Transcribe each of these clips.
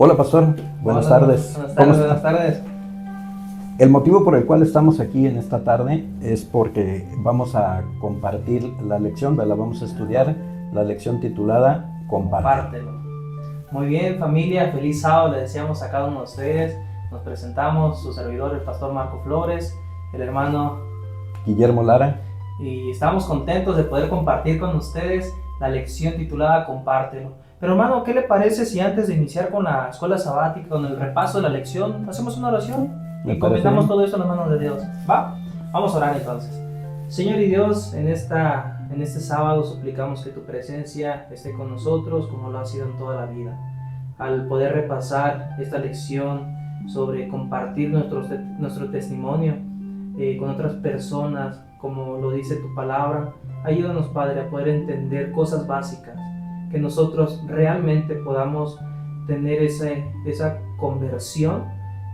Hola, pastor. Buenas tardes. Buenas tardes, buenas tardes. El motivo por el cual estamos aquí en esta tarde es porque vamos a compartir la lección, la vamos a estudiar, la lección titulada Compártelo. Muy bien, familia, feliz sábado le deseamos a cada uno de ustedes. Nos presentamos, su servidor, el pastor Marco Flores, el hermano Guillermo Lara. Y estamos contentos de poder compartir con ustedes la lección titulada Compártelo. Pero hermano, ¿qué le parece si antes de iniciar con la escuela sabática, con el repaso de la lección, hacemos una oración? Y encomendamos todo esto en las manos de Dios. ¿Va? Vamos a orar entonces. Señor y Dios, en este sábado suplicamos que tu presencia esté con nosotros como lo ha sido en toda la vida. Al poder repasar esta lección sobre compartir nuestro testimonio con otras personas, como lo dice tu palabra, ayúdanos, Padre, a poder entender cosas básicas, que nosotros realmente podamos tener esa conversión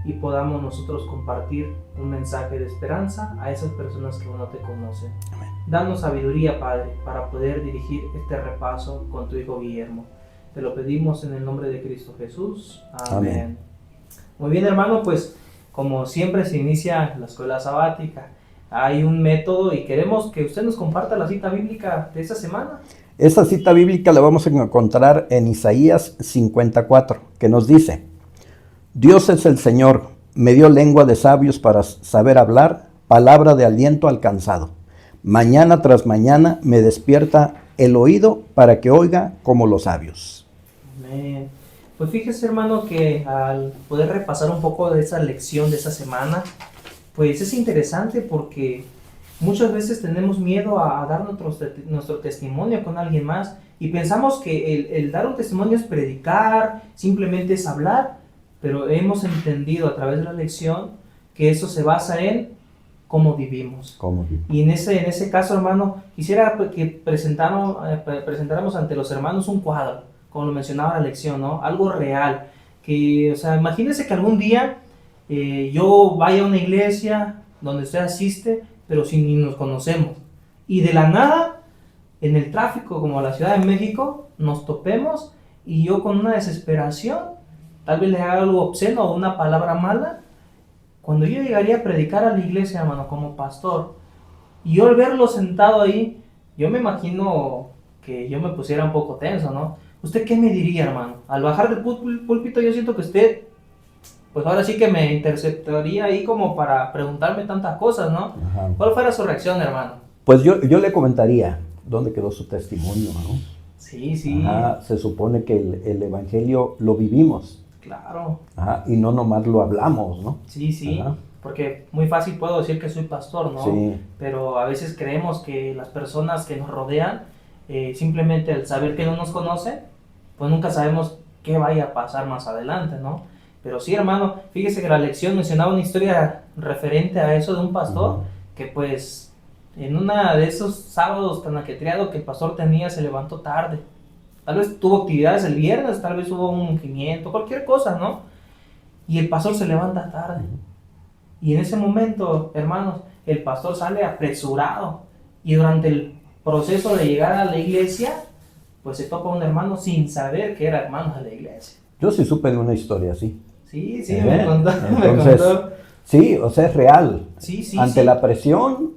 y podamos nosotros compartir un mensaje de esperanza a esas personas que aún no te conocen. Amén. Danos sabiduría, Padre, para poder dirigir este repaso con tu Hijo Guillermo. Te lo pedimos en el nombre de Cristo Jesús. Amén. Amén. Muy bien, hermano, pues como siempre se inicia la escuela sabática, hay un método y queremos que usted nos comparta la cita bíblica de esta semana. Esta cita bíblica la vamos a encontrar en Isaías 54, que nos dice: Dios es el Señor, me dio lengua de sabios para saber hablar, palabra de aliento alcanzado. Mañana tras mañana me despierta el oído para que oiga como los sabios. Amén. Pues fíjese, hermano, que al poder repasar un poco de esa lección de esa semana, pues es interesante porque muchas veces tenemos miedo a dar nuestro testimonio con alguien más y pensamos que el dar un testimonio es predicar, simplemente es hablar, pero hemos entendido a través de la lección que eso se basa en cómo vivimos. Y en ese caso, hermano, quisiera que presentáramos ante los hermanos un cuadro, como lo mencionaba la lección, ¿no? Algo real, que, o sea, imagínese que algún día yo vaya a una iglesia donde usted asiste, pero sin ni nos conocemos, y de la nada, en el tráfico, como la Ciudad de México, nos topemos, y yo con una desesperación, tal vez le haga algo obsceno o una palabra mala. Cuando yo llegaría a predicar a la iglesia, hermano, como pastor, y yo al verlo sentado ahí, yo me imagino que yo me pusiera un poco tenso, ¿no? ¿Usted qué me diría, hermano? Al bajar del púlpito yo siento que usted, pues ahora sí que me interceptaría ahí como para preguntarme tantas cosas, ¿no? Ajá. ¿Cuál fuera su reacción, hermano? Pues yo le comentaría dónde quedó su testimonio, ¿no? Sí, sí. Ajá, se supone que el evangelio lo vivimos. Claro. Ajá, y no nomás lo hablamos, ¿no? Sí, sí. Ajá. Porque muy fácil puedo decir que soy pastor, ¿no? Sí. Pero a veces creemos que las personas que nos rodean, simplemente al saber que no nos conocen, pues nunca sabemos qué vaya a pasar más adelante, ¿no? Pero sí, hermano, fíjese que la lección mencionaba una historia referente a eso de un pastor, que pues en una de esos sábados tan ajetreado que el pastor tenía, se levantó tarde. Tal vez tuvo actividades el viernes, tal vez hubo un ungimiento, cualquier cosa, ¿no? Y el pastor se levanta tarde. Y en ese momento, hermanos, el pastor sale apresurado. Y durante el proceso de llegar a la iglesia, pues se topa un hermano sin saber que era hermano de la iglesia. Yo sí supe de una historia así. Sí, me contó. Entonces, sí, o sea, es real. Sí, sí, ante sí. la presión,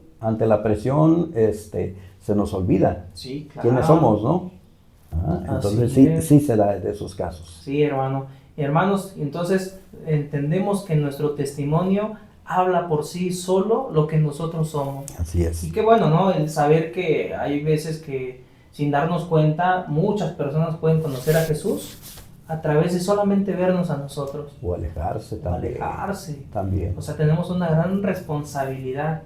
se nos olvida Sí, claro. quiénes somos, ¿no? Entonces sí se da de esos casos. Sí, hermano. Hermanos, entonces entendemos que nuestro testimonio habla por sí solo lo que nosotros somos. Así es. Y qué bueno, ¿no? El saber que hay veces que sin darnos cuenta muchas personas pueden conocer a Jesús a través de solamente vernos a nosotros. O alejarse también. También. O sea, tenemos una gran responsabilidad.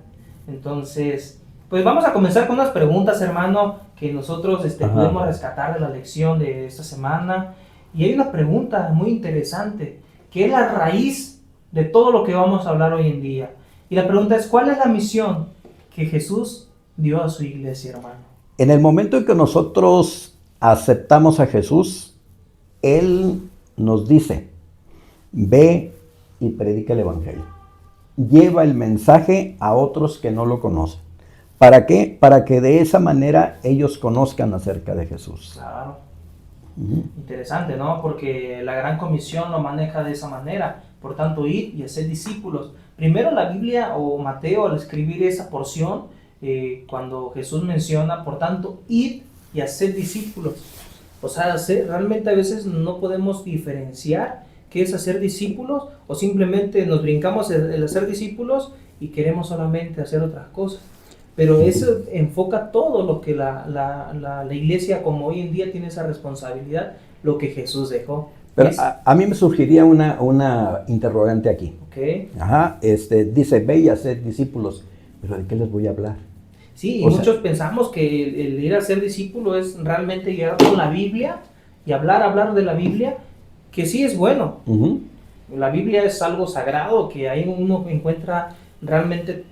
Entonces, pues vamos a comenzar con unas preguntas, hermano, que nosotros podemos rescatar de la lección de esta semana. Y hay una pregunta muy interesante, que es la raíz de todo lo que vamos a hablar hoy en día. Y la pregunta es, ¿cuál es la misión que Jesús dio a su iglesia, hermano? En el momento en que nosotros aceptamos a Jesús, Él nos dice: ve y predica el evangelio. Lleva el mensaje a otros que no lo conocen. ¿Para qué? Para que de esa manera ellos conozcan acerca de Jesús. Claro. Interesante, ¿no? Porque la Gran Comisión lo maneja de esa manera. Por tanto, id y hacer discípulos. Primero la Biblia o Mateo al escribir esa porción, cuando Jesús menciona, por tanto, id y hacer discípulos. O sea, realmente a veces no podemos diferenciar qué es hacer discípulos o simplemente nos brincamos el hacer discípulos y queremos solamente hacer otras cosas. Pero eso enfoca todo lo que la iglesia como hoy en día tiene esa responsabilidad, lo que Jesús dejó. Pero a mí me surgiría una interrogante aquí. Okay. Ajá, dice, ve y haced discípulos, pero ¿de qué les voy a hablar? Sí, y muchos pensamos que el ir a ser discípulo es realmente llegar con la Biblia y hablar de la Biblia, que sí es bueno. La Biblia es algo sagrado, que ahí uno encuentra realmente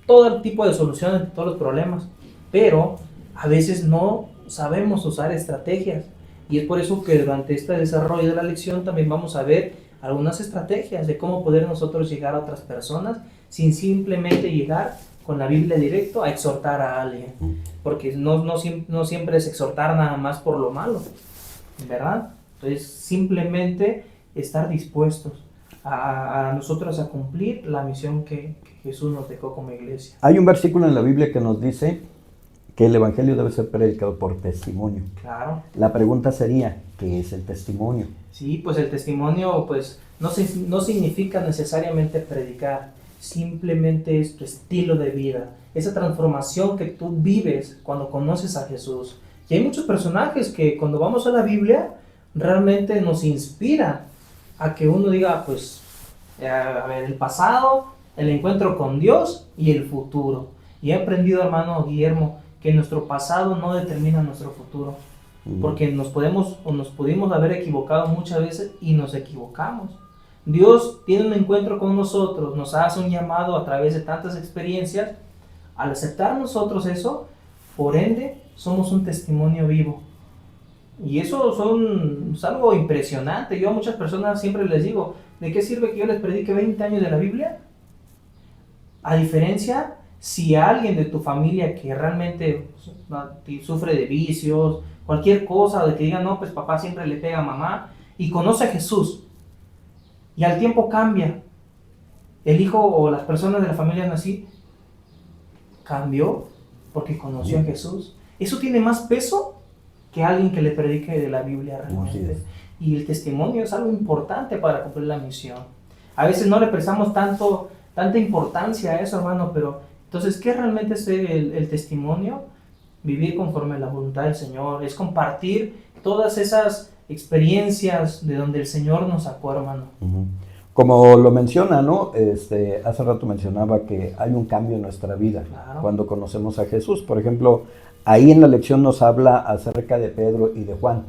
todo el tipo de soluciones de todos los problemas, pero a veces no sabemos usar estrategias, y es por eso que durante este desarrollo de la lección también vamos a ver algunas estrategias de cómo poder nosotros llegar a otras personas sin simplemente llegar con la Biblia directo a exhortar a alguien, porque no siempre es exhortar nada más por lo malo, ¿verdad? Entonces simplemente estar dispuestos a nosotros a cumplir la misión que Jesús nos dejó como iglesia. Hay un versículo en la Biblia que nos dice que el evangelio debe ser predicado por testimonio. Claro. La pregunta sería, ¿qué es el testimonio? Sí, pues el testimonio pues no significa necesariamente predicar, simplemente es tu estilo de vida, esa transformación que tú vives cuando conoces a Jesús. Y hay muchos personajes que cuando vamos a la Biblia realmente nos inspiran a que uno diga, pues, a ver, el pasado, el encuentro con Dios y el futuro. Y he aprendido, hermano Guillermo, que nuestro pasado no determina nuestro futuro. Porque nos pudimos haber equivocado muchas veces y nos equivocamos. Dios tiene un encuentro con nosotros, nos hace un llamado a través de tantas experiencias. Al aceptar nosotros eso, por ende, somos un testimonio vivo. Y eso es algo impresionante. Yo a muchas personas siempre les digo, ¿de qué sirve que yo les predique 20 años de la Biblia? A diferencia, si alguien de tu familia que realmente sufre de vicios, cualquier cosa, de que digan, no, pues papá siempre le pega a mamá, y conoce a Jesús, y al tiempo cambia, el hijo o las personas de la familia así, cambió porque conoció a Jesús. Eso tiene más peso que alguien que le predique de la Biblia realmente. Y el testimonio es algo importante para cumplir la misión. A veces no le prestamos tanta importancia a eso, hermano, pero entonces, ¿qué realmente es el testimonio? Vivir conforme a la voluntad del Señor, es compartir todas esas experiencias de donde el Señor nos sacó, hermano. Como lo menciona, ¿no? Hace rato mencionaba que hay un cambio en nuestra vida cuando conocemos a Jesús. Por ejemplo, ahí en la lección nos habla acerca de Pedro y de Juan.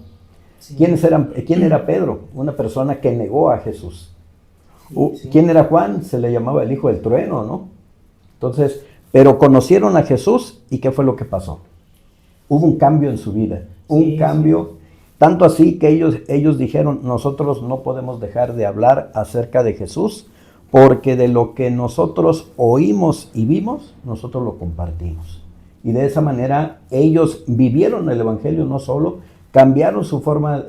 Sí. ¿Quién era Pedro? Una persona que negó a Jesús. Sí. ¿Quién era Juan? Se le llamaba el hijo del trueno, ¿no? Entonces, pero conocieron a Jesús y ¿qué fue lo que pasó? Hubo un cambio en su vida, un cambio, tanto así que ellos dijeron, nosotros no podemos dejar de hablar acerca de Jesús, porque de lo que nosotros oímos y vimos, nosotros lo compartimos. Y de esa manera ellos vivieron el evangelio, no solo cambiaron su forma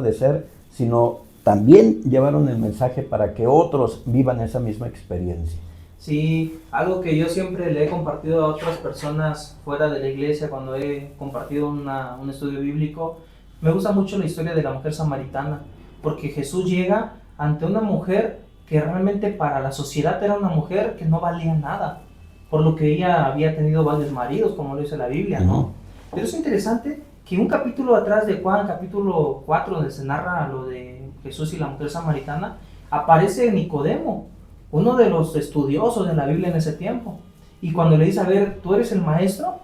de ser, sino también llevaron el mensaje para que otros vivan esa misma experiencia. Sí, algo que yo siempre le he compartido a otras personas fuera de la iglesia cuando he compartido un estudio bíblico, me gusta mucho la historia de la mujer samaritana, porque Jesús llega ante una mujer que realmente para la sociedad era una mujer que no valía nada, por lo que ella había tenido varios maridos, como lo dice la Biblia, ¿no? Pero es interesante que un capítulo atrás de Juan, capítulo 4, donde se narra lo de Jesús y la mujer samaritana, aparece Nicodemo, uno de los estudiosos de la Biblia en ese tiempo. Y cuando le dice, a ver, ¿tú eres el maestro?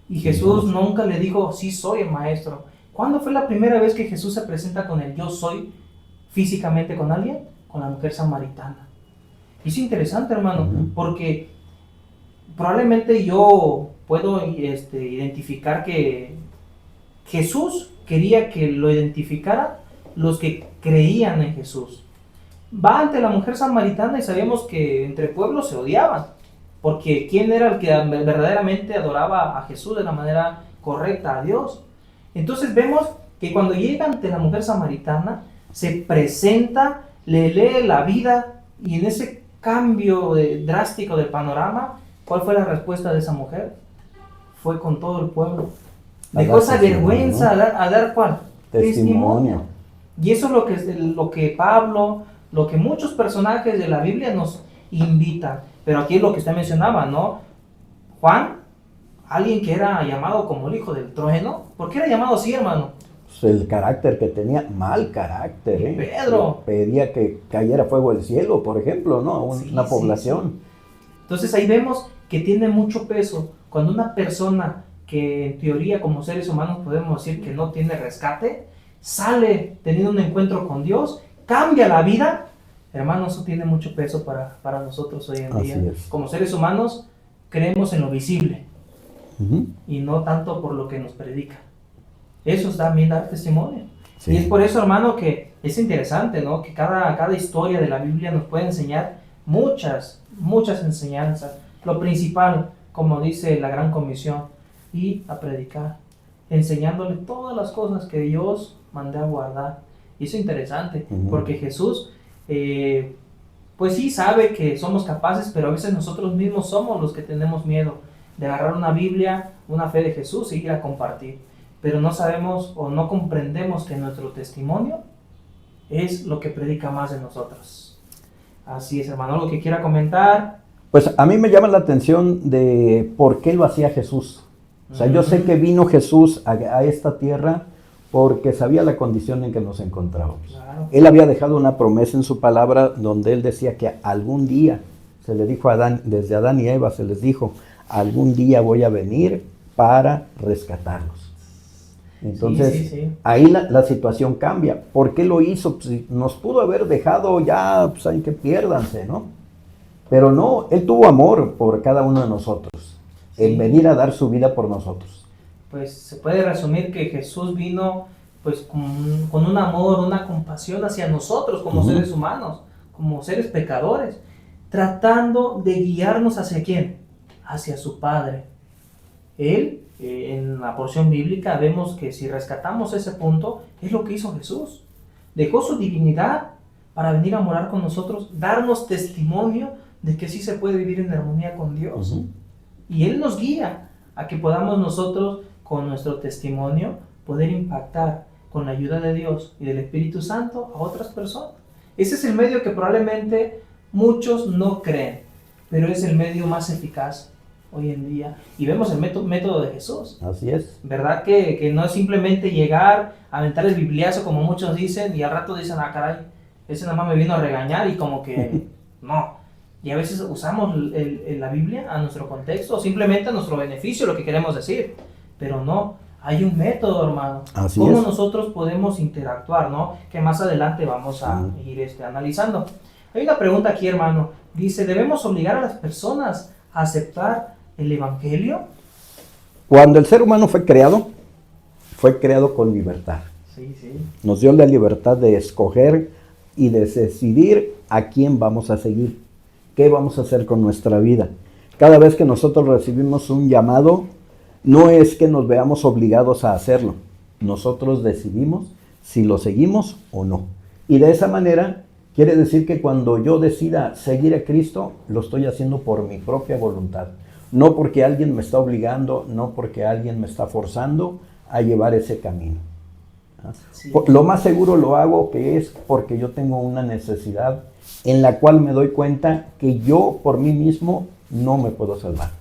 Y Jesús nunca le dijo, sí, soy el maestro. ¿Cuándo fue la primera vez que Jesús se presenta con el yo soy físicamente con alguien? Con la mujer samaritana. Y es interesante, hermano, porque probablemente yo puedo identificar que Jesús quería que lo identificaran los que creían en Jesús. Va ante la mujer samaritana y sabemos que entre pueblos se odiaban, porque ¿quién era el que verdaderamente adoraba a Jesús de la manera correcta, a Dios? Entonces vemos que cuando llega ante la mujer samaritana, se presenta, le lee la vida, y en ese cambio drástico de panorama, ¿cuál fue la respuesta de esa mujer? Fue con todo el pueblo. Dejó esa vergüenza, ¿no? a dar ¿cuál? Testimonio. Y eso es lo que Pablo, lo que muchos personajes de la Biblia nos invitan. Pero aquí es lo que usted mencionaba, ¿no? Juan, alguien que era llamado como el hijo del trueno. ¿Por qué era llamado así, hermano? Pues el carácter que tenía, mal carácter, ¿eh? Pedro. Pedía que cayera fuego del cielo, por ejemplo, ¿no? Una población. Sí. Entonces ahí vemos que tiene mucho peso cuando una persona que en teoría como seres humanos podemos decir que no tiene rescate, sale teniendo un encuentro con Dios, cambia la vida. Hermano, eso tiene mucho peso para nosotros hoy en día. Como seres humanos creemos en lo visible y no tanto por lo que nos predica. Eso es también dar testimonio. Sí. Y es por eso, hermano, que es interesante, ¿no? Que cada historia de la Biblia nos puede enseñar muchas enseñanzas. Lo principal, como dice la Gran Comisión, y a predicar, enseñándole todas las cosas que Dios mandó a guardar. Y eso es interesante, porque Jesús, pues sí sabe que somos capaces, pero a veces nosotros mismos somos los que tenemos miedo de agarrar una Biblia, una fe de Jesús y ir a compartir. Pero no sabemos o no comprendemos que nuestro testimonio es lo que predica más de nosotros. Así es, hermano, ¿algo que quiera comentar? Pues a mí me llama la atención de por qué lo hacía Jesús. O sea, yo sé que vino Jesús a esta tierra porque sabía la condición en que nos encontrábamos. Claro. Él había dejado una promesa en su palabra donde él decía que algún día, se le dijo a Adán, desde Adán y Eva se les dijo, algún día voy a venir para rescatarlos. Entonces, ahí la situación cambia. ¿Por qué lo hizo? Pues, nos pudo haber dejado ya, pues hay que piérdanse, ¿no? Pero no, él tuvo amor por cada uno de nosotros, en venir a dar su vida por nosotros. Pues se puede resumir que Jesús vino pues con un amor, una compasión hacia nosotros como seres humanos, como seres pecadores, tratando de guiarnos hacia ¿quién? Hacia su Padre. Él, en la porción bíblica, vemos que si rescatamos ese punto, es lo que hizo Jesús. Dejó su divinidad para venir a morar con nosotros, darnos testimonio de que sí se puede vivir en armonía con Dios. Y Él nos guía a que podamos nosotros, con nuestro testimonio, poder impactar con la ayuda de Dios y del Espíritu Santo a otras personas. Ese es el medio que probablemente muchos no creen, pero es el medio más eficaz hoy en día. Y vemos el método de Jesús. Así es. ¿Verdad? Que no es simplemente llegar, aventar el bibliazo como muchos dicen y al rato dicen, ah, caray, ese nada más me vino a regañar y como que no. Y a veces usamos la Biblia a nuestro contexto o simplemente a nuestro beneficio, lo que queremos decir. Pero no, hay un método, hermano. Así ¿Cómo es. nosotros podemos interactuar, no? Que más adelante vamos a ir analizando. Hay una pregunta aquí, hermano. Dice, ¿debemos obligar a las personas a aceptar el Evangelio? Cuando el ser humano fue creado con libertad. Sí. Nos dio la libertad de escoger y de decidir a quién vamos a seguir, qué vamos a hacer con nuestra vida. Cada vez que nosotros recibimos un llamado, no es que nos veamos obligados a hacerlo. Nosotros decidimos si lo seguimos o no. Y de esa manera, quiere decir que cuando yo decida seguir a Cristo, lo estoy haciendo por mi propia voluntad. No porque alguien me está obligando, no porque alguien me está forzando a llevar ese camino. Sí. Lo más seguro lo hago que es porque yo tengo una necesidad en la cual me doy cuenta que yo por mí mismo no me puedo salvar,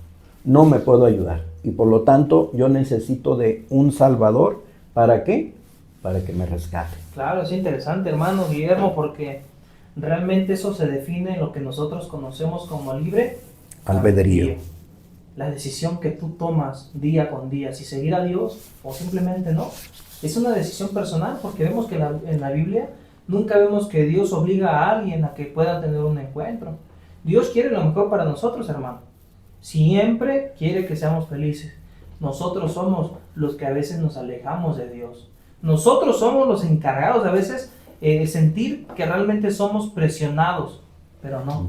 no me puedo ayudar. Y por lo tanto yo necesito de un Salvador. ¿Para qué? Para que me rescate. Claro, es interesante, hermano Guillermo, porque realmente eso se define en lo que nosotros conocemos como libre albedrío. La decisión que tú tomas día con día, si seguir a Dios o simplemente no. Es una decisión personal, porque vemos que en la Biblia nunca vemos que Dios obliga a alguien a que pueda tener un encuentro. Dios quiere lo mejor para nosotros, hermano. Siempre quiere que seamos felices. Nosotros somos los que a veces nos alejamos de Dios. Nosotros somos los encargados de a veces sentir que realmente somos presionados, pero no.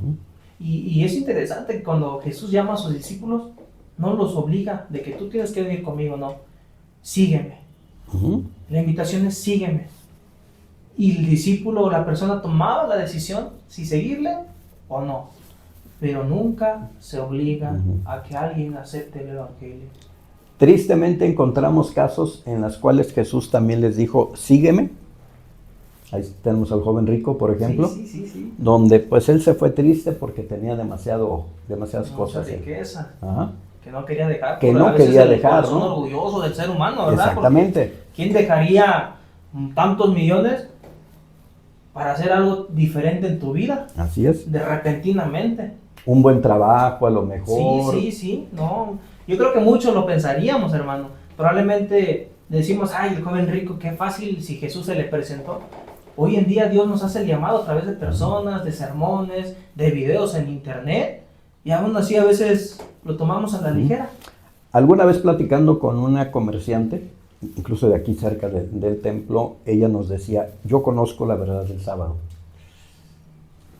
Y es interesante que cuando Jesús llama a sus discípulos, no los obliga de que tú tienes que venir conmigo, no. Sígueme. Ujú. La invitación es sígueme. Y el discípulo o la persona tomaba la decisión si seguirle o no. Pero nunca se obliga Ujú. a que alguien acepte el evangelio. Tristemente encontramos casos en los cuales Jesús también les dijo, sígueme. Ahí tenemos al joven rico, por ejemplo, Sí. donde pues él se fue triste porque tenía demasiadas Mucha cosas. riqueza. Ajá. Que no quería dejar. Que por no a veces quería el dejar, corazón ¿no? orgulloso del ser humano, ¿verdad? Exactamente. Porque ¿quién dejaría tantos millones para hacer algo diferente en tu vida? Así es. De repentinamente. Un buen trabajo a lo mejor. Sí, no. Yo creo que muchos lo pensaríamos, hermano. Probablemente decimos, ay, el joven rico, qué fácil si Jesús se le presentó. Hoy en día Dios nos hace el llamado a través de personas, de sermones, de videos en internet, y aún así a veces lo tomamos a la ligera. Alguna vez platicando con una comerciante, incluso de aquí cerca del templo, ella nos decía, yo conozco la verdad del sábado.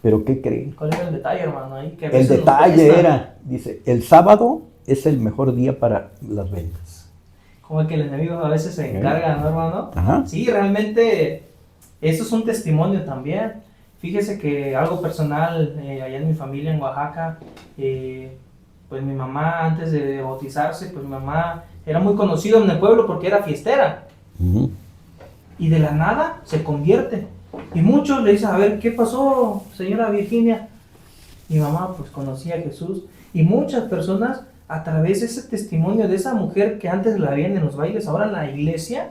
¿Pero qué creen? ¿Cuál era el detalle, hermano? Ahí, que a El veces nos detalle cuesta. era, dice, el sábado es el mejor día para las ventas. Como que el enemigo a veces se encarga, ¿no, hermano? Ajá. Sí, realmente eso es un testimonio también. Fíjese que algo personal, allá en mi familia en Oaxaca, pues mi mamá antes de bautizarse, pues mi mamá era muy conocida en el pueblo porque era fiestera. Ujú. Y de la nada se convierte. Y muchos le dicen, a ver, ¿qué pasó, señora Virginia? Mi mamá pues conocía a Jesús. Y muchas personas, a través de ese testimonio de esa mujer que antes la veían en los bailes, ahora en la iglesia,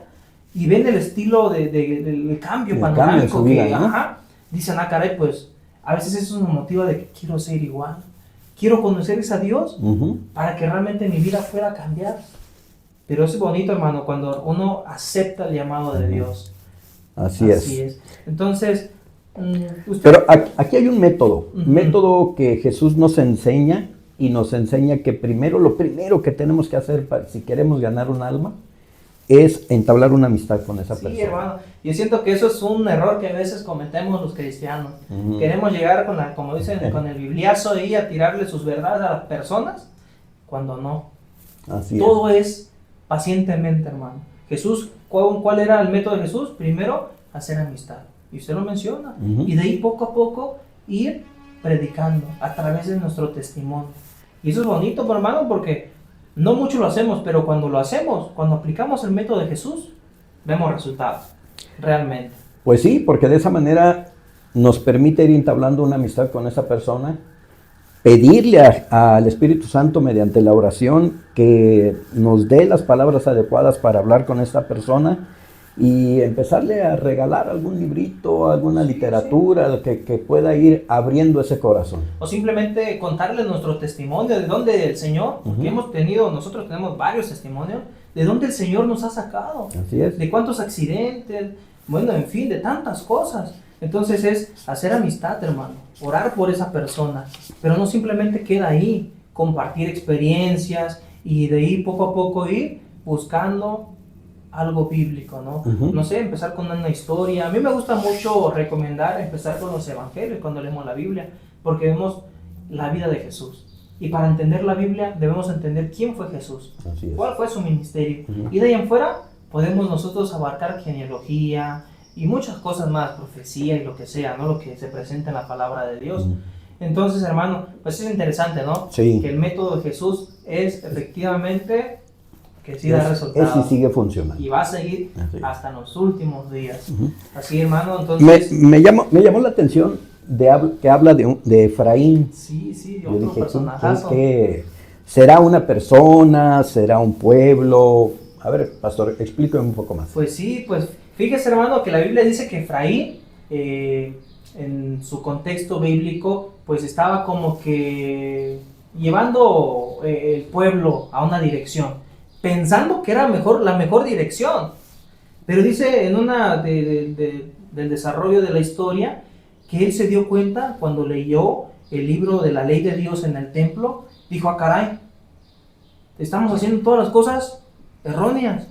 y ven el estilo del cambio El panorámico cambio en su vida, que, ¿no? ajá, dicen, ah, caray, pues a veces eso nos motiva de que quiero ser igual. Quiero conocer a Dios Ujú. para que realmente mi vida fuera a cambiar. Pero es bonito, hermano, cuando uno acepta el llamado de Dios. Así es. Entonces, usted... Pero aquí hay un método, Ujú. método que Jesús nos enseña y nos enseña que lo primero que tenemos que hacer si queremos ganar un alma es entablar una amistad con esa Sí, persona. hermano, yo siento que eso es un error que a veces cometemos los cristianos. Ujú. Queremos llegar con como dicen, con el bibliazo ahí a tirarle sus verdades a las personas, cuando no. Así Todo es pacientemente, hermano. Jesús, ¿cuál era el método de Jesús? Primero, hacer amistad. Y usted lo menciona. Ujú. Y de ahí poco a poco ir predicando a través de nuestro testimonio. Y eso es bonito, hermano, porque no mucho lo hacemos, pero cuando lo hacemos, cuando aplicamos el método de Jesús, vemos resultados, realmente. Pues sí, porque de esa manera nos permite ir entablando una amistad con esa persona, pedirle al Espíritu Santo mediante la oración que nos dé las palabras adecuadas para hablar con esta persona y empezarle a regalar algún librito, alguna literatura que pueda ir abriendo ese corazón. O simplemente contarle nuestro testimonio de dónde el Señor, porque nosotros tenemos varios testimonios, de dónde el Señor nos ha sacado, Así es. de cuántos accidentes, bueno, en fin, de tantas cosas. Entonces es hacer amistad, hermano, orar por esa persona, pero no simplemente queda ahí, compartir experiencias y de ahí poco a poco ir buscando algo bíblico, ¿no? No sé, empezar con una historia. A mí me gusta mucho recomendar empezar con los evangelios cuando leemos la Biblia, porque vemos la vida de Jesús. Y para entender la Biblia debemos entender quién fue Jesús, Así es. cuál fue su ministerio. Y de ahí en fuera podemos nosotros abarcar genealogía y muchas cosas más, profecía y lo que sea, ¿no? Lo que se presenta en la palabra de Dios. Entonces, hermano, pues es interesante, ¿no? Sí. Que el método de Jesús es efectivamente que sí da resultados. Ese sigue funcionando. Y va a seguir hasta los últimos días. Así, hermano, Entonces... entonces... Me llamó la atención que habla de Efraín. Sí, Yo otro dije, personajazo. ¿qué? ¿Será una persona? ¿Será un pueblo? A ver, pastor, explíqueme un poco más. Pues sí, pues fíjese, hermano, que la Biblia dice que Efraín, en su contexto bíblico, pues estaba como que llevando el pueblo a una dirección, pensando que era la mejor dirección. Pero dice en una del desarrollo de la historia que él se dio cuenta cuando leyó el libro de la ley de Dios en el templo, dijo, ah, caray, estamos haciendo todas las cosas erróneas.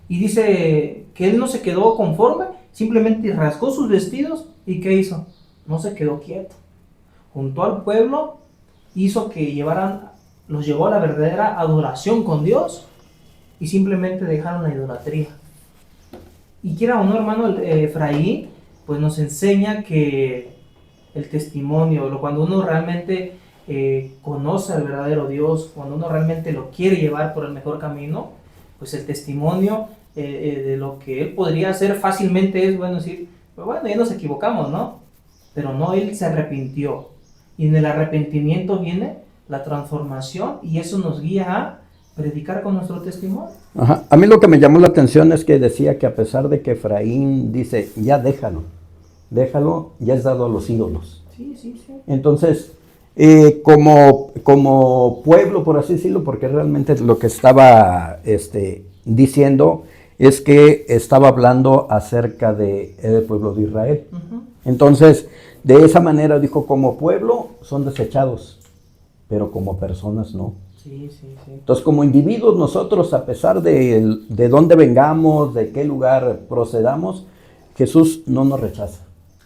Y dice que él no se quedó conforme, simplemente rasgó sus vestidos y ¿qué hizo? No se quedó quieto. Juntó al pueblo, hizo que los llevó a la verdadera adoración con Dios y simplemente dejaron la idolatría. Y quiera o no, hermano, Efraín, pues nos enseña que el testimonio, cuando uno realmente conoce al verdadero Dios, cuando uno realmente lo quiere llevar por el mejor camino, pues el testimonio de lo que él podría hacer fácilmente es, bueno, decir, pues bueno, ya nos equivocamos, ¿no? Pero no, él se arrepintió. Y en el arrepentimiento viene la transformación y eso nos guía a predicar con nuestro testimonio. Ajá. A mí lo que me llamó la atención es que decía que a pesar de que Efraín dice, ya déjalo, ya es dado a los ídolos. Sí, sí, sí. Entonces, como pueblo, por así decirlo, porque realmente lo que estaba diciendo es que estaba hablando acerca del pueblo de Israel. Uh-huh. Entonces, de esa manera dijo, como pueblo son desechados, pero como personas no. Sí, sí, sí. Entonces, como individuos nosotros, a pesar de dónde vengamos, de qué lugar procedamos, Jesús no nos rechaza.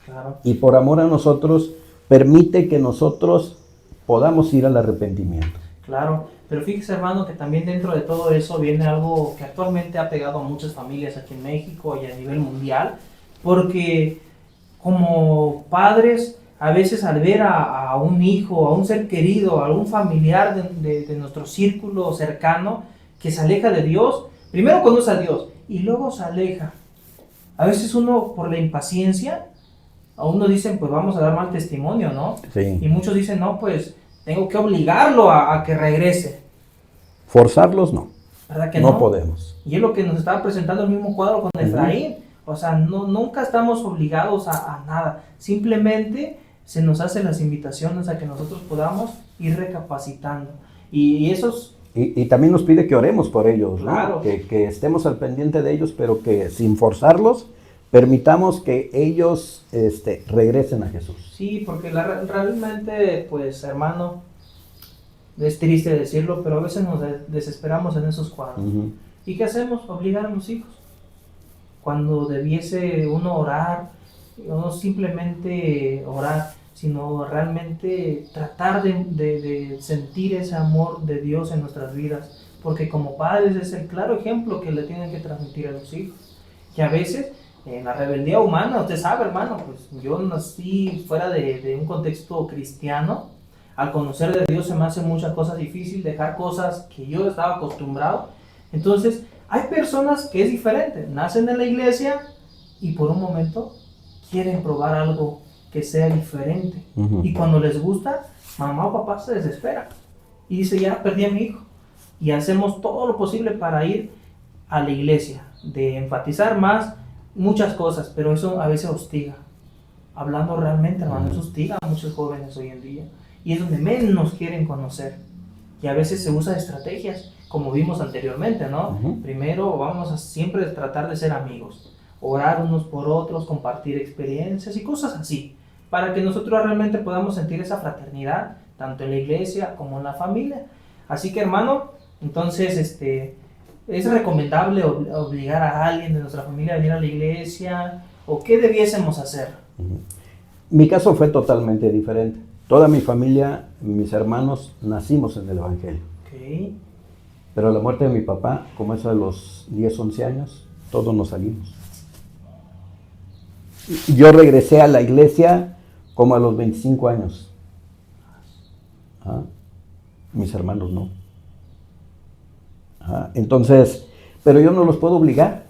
Claro. Y por amor a nosotros, permite que nosotros podamos ir al arrepentimiento. Claro, pero fíjese, hermano, que también dentro de todo eso viene algo que actualmente ha pegado a muchas familias aquí en México y a nivel mundial, porque como padres, a veces al ver a un hijo, a un ser querido, a algún familiar de nuestro círculo cercano que se aleja de Dios, primero conoce a Dios y luego se aleja. A veces uno, por la impaciencia, a uno dicen, pues vamos a dar mal testimonio, ¿no? Sí. Y muchos dicen, no, pues tengo que obligarlo a que regrese. Forzarlos no. ¿Verdad que no? No Podemos. Y es lo que nos estaba presentando el mismo cuadro con Efraín. O sea, nunca estamos obligados a nada. Simplemente se nos hacen las invitaciones a que nosotros podamos ir recapacitando. Y esos... Y también nos pide que oremos por ellos, Claro. ¿no? Que estemos al pendiente de ellos, pero que sin forzarlos, permitamos que ellos regresen a Jesús. Sí, porque realmente, pues, hermano, es triste decirlo, pero a veces nos desesperamos en esos cuadros. Uh-huh. ¿Y qué hacemos? Obligar a los hijos. Cuando debiese uno orar, no simplemente orar, sino realmente tratar de sentir ese amor de Dios en nuestras vidas, porque como padres es el claro ejemplo que le tienen que transmitir a los hijos. Que a veces, en la rebeldía humana, usted sabe, hermano, pues yo nací fuera de un contexto cristiano. Al conocer de Dios se me hacen muchas cosas difíciles, dejar cosas que yo estaba acostumbrado. Entonces, hay personas que es diferente, nacen en la iglesia y por un momento quieren probar algo que sea diferente. Uh-huh. Y cuando les gusta, mamá o papá se desespera y dice, ya perdí a mi hijo. Y hacemos todo lo posible para ir a la iglesia, de enfatizar más muchas cosas, pero eso a veces hostiga. Hablando realmente, hermano, eso hostiga a muchos jóvenes hoy en día. Y es donde menos quieren conocer. Y a veces se usa estrategias, como vimos anteriormente, ¿no? Uh-huh. Primero vamos a siempre tratar de ser amigos, orar unos por otros, compartir experiencias y cosas así, para que nosotros realmente podamos sentir esa fraternidad, tanto en la iglesia como en la familia. Así que, hermano, entonces, ¿es recomendable obligar a alguien de nuestra familia a venir a la iglesia? ¿O qué debiésemos hacer? Uh-huh. Mi caso fue totalmente diferente. Toda mi familia, mis hermanos, nacimos en el Evangelio. Okay. Pero a la muerte de mi papá, como eso de los 10, 11 años, todos nos salimos. Yo regresé a la iglesia como a los 25 años. ¿Ah? Mis hermanos no. ¿Ah? Entonces, pero yo no los puedo obligar.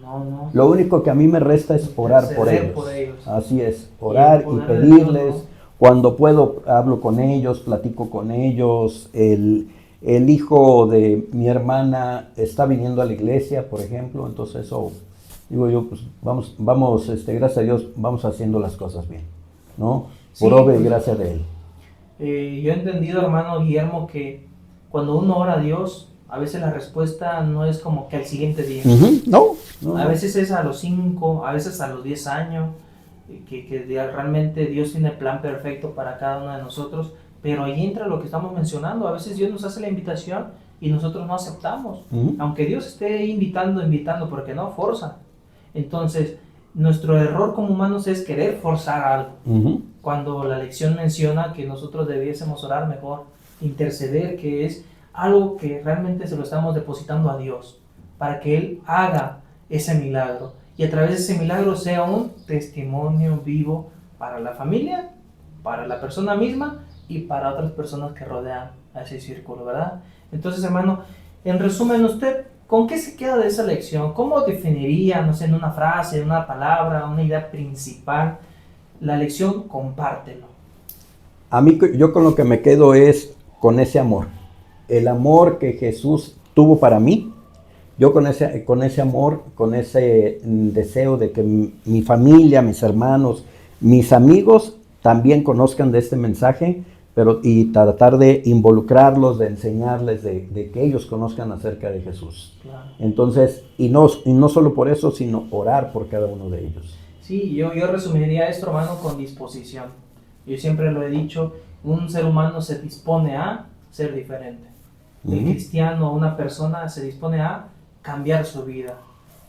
No. Lo único que a mí me resta es orar por ellos. Así es, orar y pedirles. Cuando puedo, hablo con ellos, platico con ellos. El hijo de mi hermana está viniendo a la iglesia, por ejemplo. Entonces eso, digo yo, pues vamos, gracias a Dios, vamos haciendo las cosas bien, ¿no? Por obra y gracia de Él. Yo he entendido, hermano Guillermo, que cuando uno ora a Dios, a veces la respuesta no es como que al siguiente día. Uh-huh. No. A veces es a los 5, a veces a los 10 años, que realmente Dios tiene el plan perfecto para cada uno de nosotros, pero ahí entra lo que estamos mencionando. A veces Dios nos hace la invitación y nosotros no aceptamos. Uh-huh. Aunque Dios esté invitando, porque no forza. Entonces, nuestro error como humanos es querer forzar algo. Uh-huh. Cuando la lección menciona que nosotros debiésemos orar mejor, interceder, que es algo que realmente se lo estamos depositando a Dios, para que Él haga ese milagro. y a través de ese milagro sea un testimonio vivo para la familia, para la persona misma y para otras personas que rodean a ese círculo, ¿verdad? Entonces, hermano, en resumen, usted, ¿con qué se queda de esa lección? ¿Cómo definiría, no sé, en una frase, en una palabra, una idea principal, la lección? Compártelo. A mí, yo con lo que me quedo es con ese amor. El amor que Jesús tuvo para mí. Yo con ese amor, con ese deseo de que mi familia, mis hermanos, mis amigos también conozcan de este mensaje, y tratar de involucrarlos, de enseñarles, de que ellos conozcan acerca de Jesús. Claro. Entonces, y no solo por eso, sino orar por cada uno de ellos. Sí, yo resumiría esto, hermano, con disposición. Yo siempre lo he dicho, un ser humano se dispone a ser diferente. El cristiano, una persona, se dispone a cambiar su vida.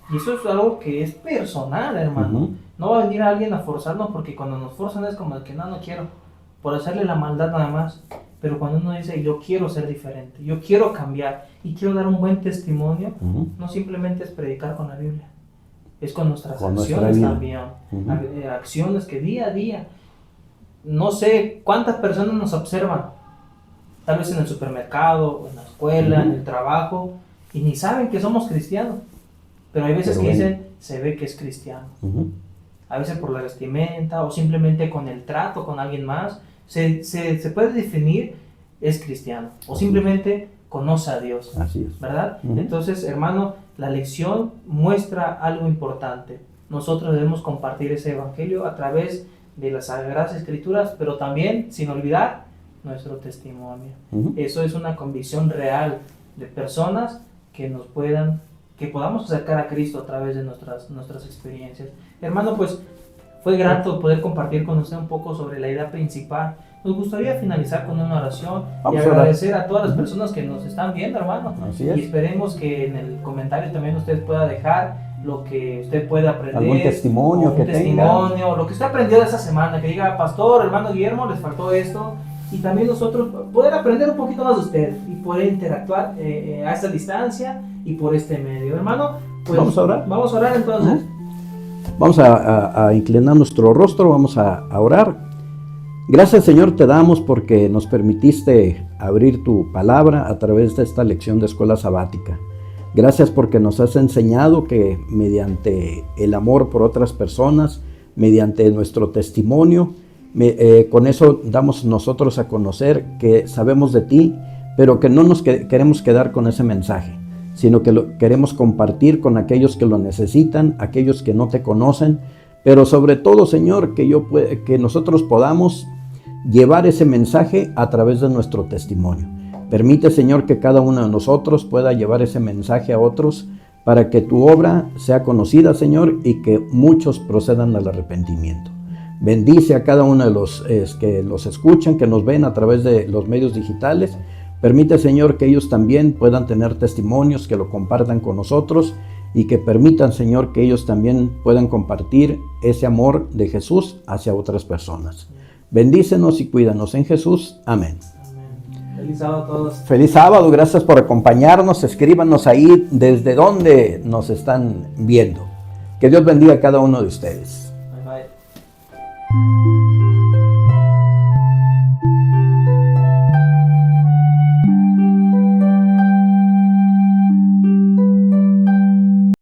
Y eso es algo que es personal, hermano. No va a venir alguien a forzarnos, porque cuando nos forzan es como que no quiero, por hacerle la maldad nada más. Pero cuando uno dice, yo quiero ser diferente, yo quiero cambiar y quiero dar un buen testimonio, no simplemente es predicar con la Biblia, es con nuestras acciones también. Acciones que día a día, no sé cuántas personas nos observan, tal vez en el supermercado, en la escuela, en el trabajo, y ni saben que somos cristianos. Pero hay veces que dicen, se ve que es cristiano. A veces por la vestimenta o simplemente con el trato con alguien más, se puede definir es cristiano. O simplemente conoce a Dios. Así es. ¿Verdad? Entonces, hermano, la lección muestra algo importante. Nosotros debemos compartir ese evangelio a través de las Sagradas Escrituras, pero también, sin olvidar, nuestro testimonio. Eso es una convicción real de personas que podamos acercar a Cristo a través de nuestras experiencias. Hermano, pues fue grato poder compartir con usted un poco sobre la idea principal. Nos gustaría finalizar con una oración y agradecer a todas las personas que nos están viendo, hermano. Así es. Y esperemos que en el comentario también usted pueda dejar lo que usted pueda aprender. Algún testimonio que tenga. Lo que usted aprendió de esta semana, que diga, pastor, hermano Guillermo, les faltó esto. Y también nosotros poder aprender un poquito más de usted y poder interactuar a esta distancia y por este medio. Hermano, pues vamos a orar. Vamos a orar entonces. Vamos a inclinar nuestro rostro, vamos a orar. Gracias, Señor, te damos porque nos permitiste abrir tu palabra a través de esta lección de escuela sabática. Gracias porque nos has enseñado que mediante el amor por otras personas, mediante nuestro testimonio, con eso damos nosotros a conocer que sabemos de ti, pero que no nos queremos quedar con ese mensaje, sino que lo queremos compartir con aquellos que lo necesitan, aquellos que no te conocen, pero sobre todo, Señor, que nosotros podamos llevar ese mensaje a través de nuestro testimonio. Permite, Señor, que cada uno de nosotros pueda llevar ese mensaje a otros para que tu obra sea conocida, Señor, y que muchos procedan al arrepentimiento. Bendice a cada uno de los que los escuchan, que nos ven a través de los medios digitales. Permite, Señor, que ellos también puedan tener testimonios, que lo compartan con nosotros y que permitan, Señor, que ellos también puedan compartir ese amor de Jesús hacia otras personas. Bendícenos y cuídanos en Jesús. Amén. Feliz sábado a todos. Feliz sábado, gracias por acompañarnos. Escríbanos ahí desde donde nos están viendo. Que Dios bendiga a cada uno de ustedes. Bye bye.